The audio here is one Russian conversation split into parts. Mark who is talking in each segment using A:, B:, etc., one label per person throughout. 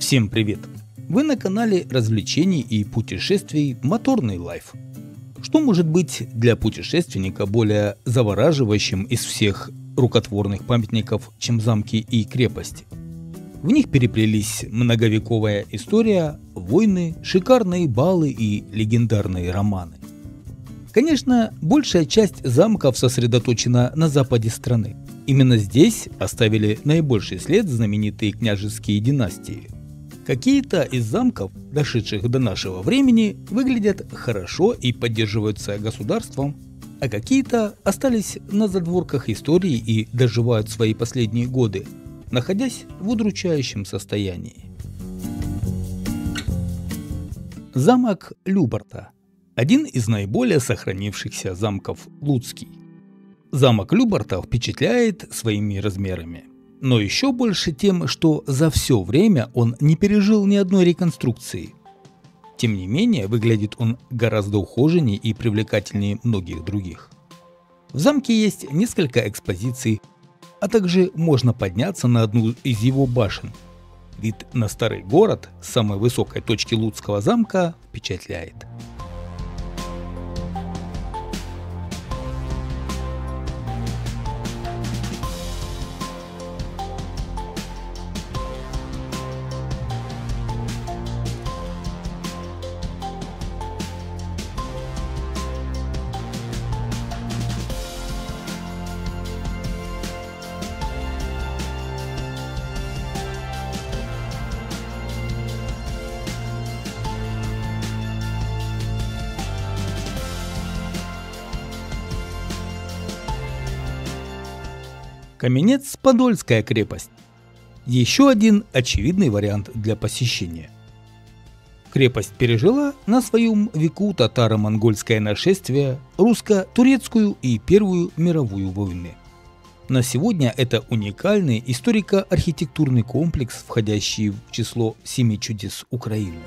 A: Всем привет! Вы на канале развлечений и путешествий Моторный Лайф. Что может быть для путешественника более завораживающим из всех рукотворных памятников, чем замки и крепости? В них переплелись многовековая история, войны, шикарные балы и легендарные романы. Конечно, большая часть замков сосредоточена на западе страны. Именно здесь оставили наибольший след знаменитые княжеские династии. Какие-то из замков, дошедших до нашего времени, выглядят хорошо и поддерживаются государством, а какие-то остались на задворках истории и доживают свои последние годы, находясь в удручающем состоянии. Замок Любарта – один из наиболее сохранившихся замков Луцкий. Замок Любарта впечатляет своими размерами, но еще больше тем, что за все время он не пережил ни одной реконструкции. Тем не менее, выглядит он гораздо ухоженнее и привлекательнее многих других. В замке есть несколько экспозиций, а также можно подняться на одну из его башен. Вид на старый город с самой высокой точки Луцкого замка впечатляет. Каменец-Подольская крепость. Еще один очевидный вариант для посещения. Крепость пережила на своем веку татаро-монгольское нашествие, русско-турецкую и Первую мировую войны. На сегодня это уникальный историко-архитектурный комплекс, входящий в число 7 чудес Украины.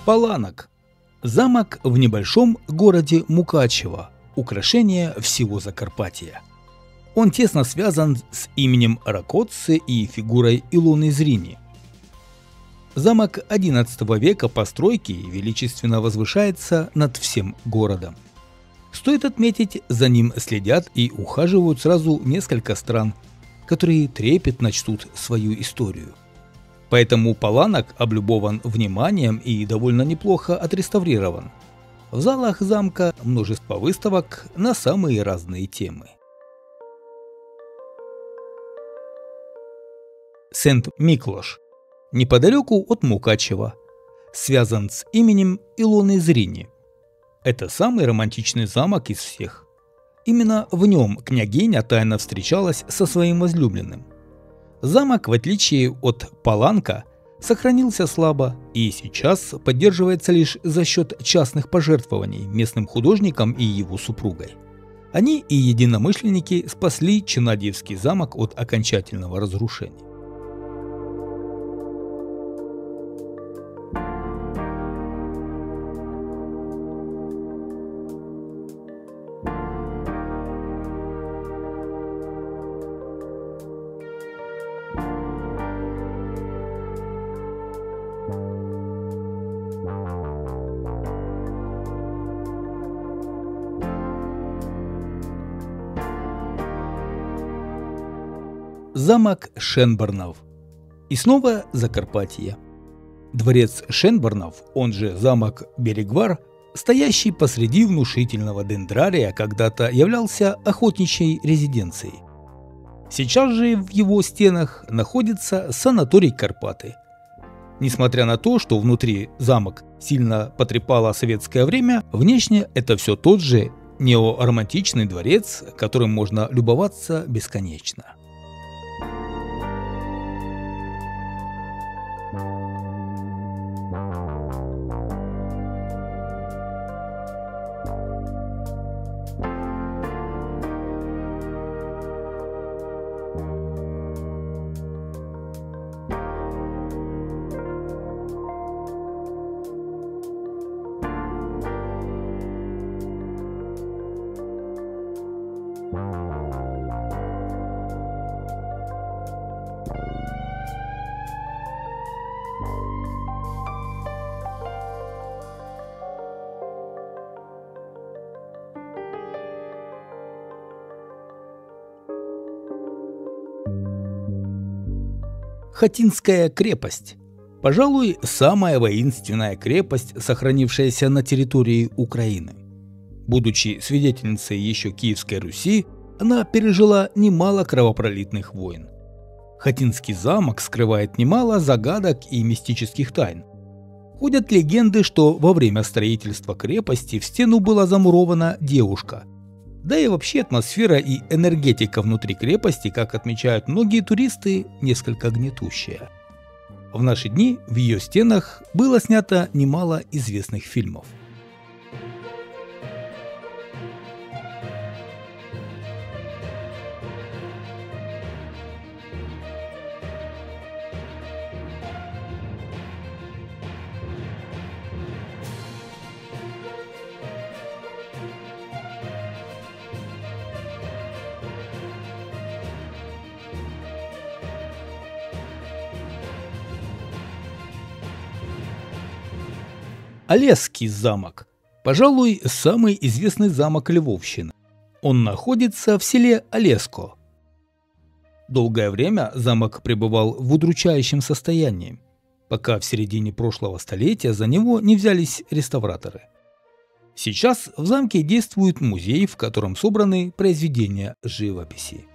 A: Паланок. Замок в небольшом городе Мукачево, украшение всего Закарпатья. Он тесно связан с именем Ракоцци и фигурой Илоны Зрини. Замок XI века постройки величественно возвышается над всем городом. Стоит отметить, за ним следят и ухаживают сразу несколько стран, которые трепетно чтут свою историю. Поэтому Паланок облюбован вниманием и довольно неплохо отреставрирован. В залах замка множество выставок на самые разные темы. Сент-Миклош. Неподалеку от Мукачева. Связан с именем Илоны Зрини. Это самый романтичный замок из всех. Именно в нем княгиня тайно встречалась со своим возлюбленным. Замок, в отличие от Паланка, сохранился слабо и сейчас поддерживается лишь за счет частных пожертвований местным художником и его супругой. Они и единомышленники спасли Чинадьевский замок от окончательного разрушения. Замок Шенборнов. И снова Закарпатье. Дворец Шенборнов, он же замок Берегвар, стоящий посреди внушительного дендрария, когда-то являлся охотничьей резиденцией. Сейчас же в его стенах находится санаторий Карпаты. Несмотря на то, что внутри замок сильно потрепало советское время, внешне это все тот же неоромантичный дворец, которым можно любоваться бесконечно. Хотинская крепость. Пожалуй, самая воинственная крепость, сохранившаяся на территории Украины. Будучи свидетельницей еще Киевской Руси, она пережила немало кровопролитных войн. Хотинский замок скрывает немало загадок и мистических тайн. Ходят легенды, что во время строительства крепости в стену была замурована девушка. Да и вообще атмосфера и энергетика внутри крепости, как отмечают многие туристы, несколько гнетущая. В наши дни в ее стенах было снято немало известных фильмов. Олесский замок. Пожалуй, самый известный замок Львовщины. Он находится в селе Олеско. Долгое время замок пребывал в удручающем состоянии, пока в середине прошлого столетия за него не взялись реставраторы. Сейчас в замке действует музей, в котором собраны произведения живописи.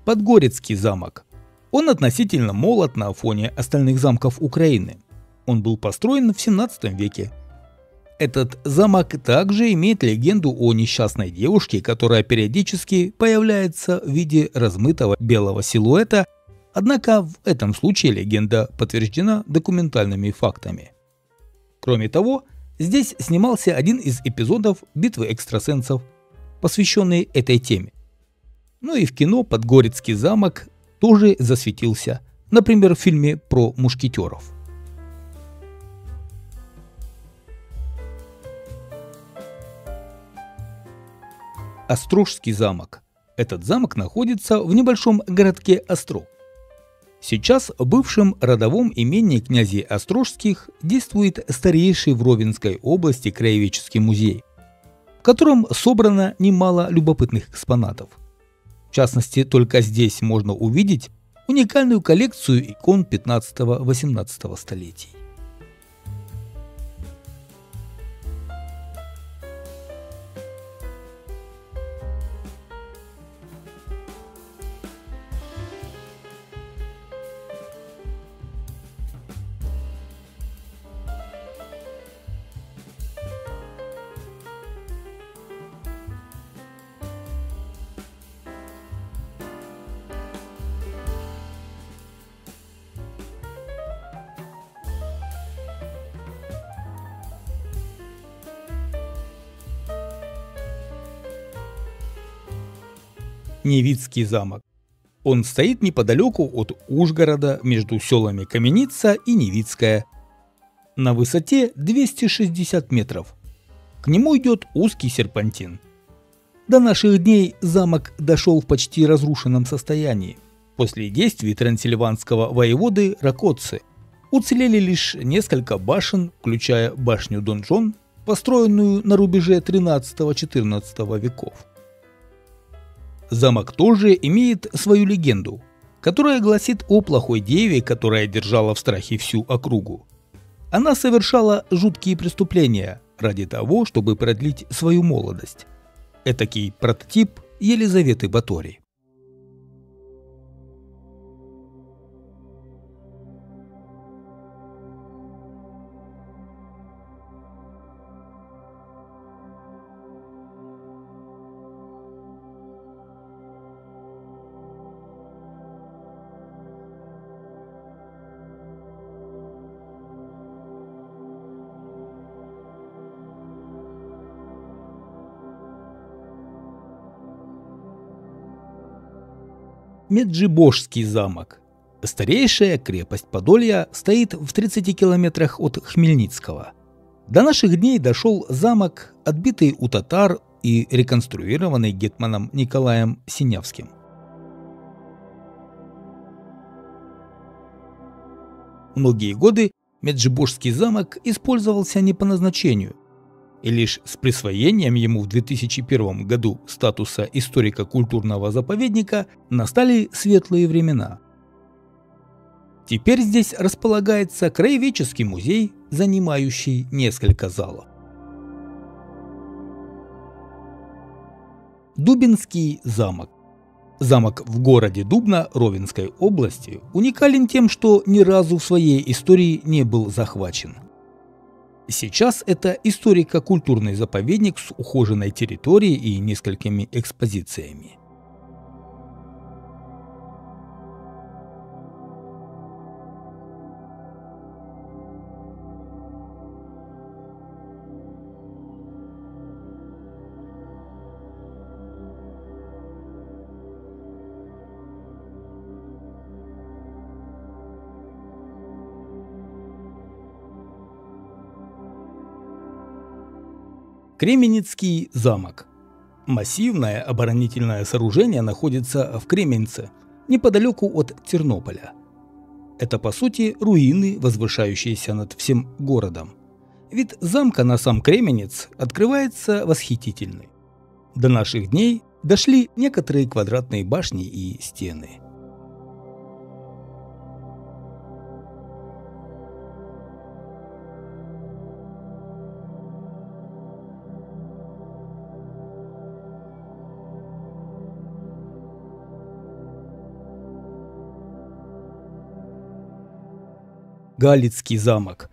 A: Подгорецкий замок. Он относительно молод на фоне остальных замков Украины. Он был построен в 17 веке. Этот замок также имеет легенду о несчастной девушке, которая периодически появляется в виде размытого белого силуэта, однако в этом случае легенда подтверждена документальными фактами. Кроме того, здесь снимался один из эпизодов «Битвы экстрасенсов», посвященный этой теме. Ну и в кино Подгорецкий замок тоже засветился, например, в фильме про мушкетеров. Острожский замок. Этот замок находится в небольшом городке Острог. Сейчас в бывшем родовом имении князей Острожских действует старейший в Ровенской области краеведческий музей, в котором собрано немало любопытных экспонатов. В частности, только здесь можно увидеть уникальную коллекцию икон 15-18 столетий. Невицкий замок. Он стоит неподалеку от Ужгорода между селами Каменица и Невицкая, на высоте 260 метров. К нему идет узкий серпантин. До наших дней замок дошел в почти разрушенном состоянии. После действий трансильванского воеводы Ракоцци уцелели лишь несколько башен, включая башню-донжон, построенную на рубеже XIII-XIV веков. Замок тоже имеет свою легенду, которая гласит о плохой деве, которая держала в страхе всю округу. Она совершала жуткие преступления ради того, чтобы продлить свою молодость. Этакий прототип Елизаветы Баторий. Меджибожский замок. Старейшая крепость Подолья стоит в 30 километрах от Хмельницкого. До наших дней дошел замок, отбитый у татар и реконструированный гетманом Николаем Синявским. Многие годы Меджибожский замок использовался не по назначению, и лишь с присвоением ему в 2001 году статуса историко-культурного заповедника настали светлые времена. Теперь здесь располагается краеведческий музей, занимающий несколько залов. Дубинский замок. Замок в городе Дубна Ровенской области уникален тем, что ни разу в своей истории не был захвачен. Сейчас это историко-культурный заповедник с ухоженной территорией и несколькими экспозициями. Кременецкий замок. Массивное оборонительное сооружение находится в Кременце, неподалеку от Тернополя. Это по сути руины, возвышающиеся над всем городом. Вид замка на сам Кременец открывается восхитительный. До наших дней дошли некоторые квадратные башни и стены. Галицкий замок.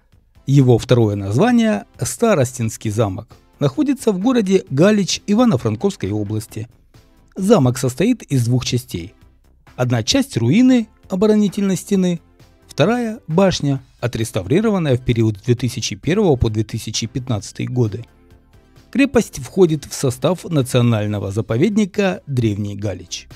A: Его второе название – Старостинский замок. Находится в городе Галич Ивано-Франковской области. Замок состоит из двух частей. Одна часть – руины оборонительной стены, вторая – башня, отреставрированная в период с 2001 по 2015 годы. Крепость входит в состав национального заповедника Древний Галич.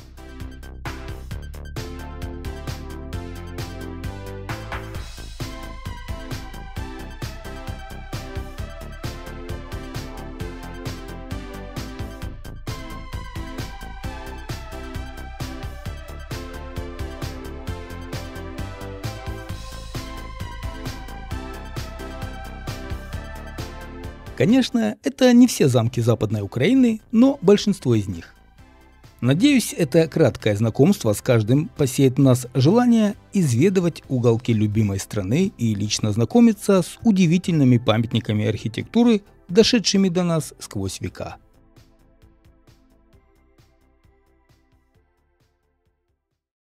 A: Конечно, это не все замки Западной Украины, но большинство из них. Надеюсь, это краткое знакомство с каждым посеет в нас желание изведывать уголки любимой страны и лично знакомиться с удивительными памятниками архитектуры, дошедшими до нас сквозь века.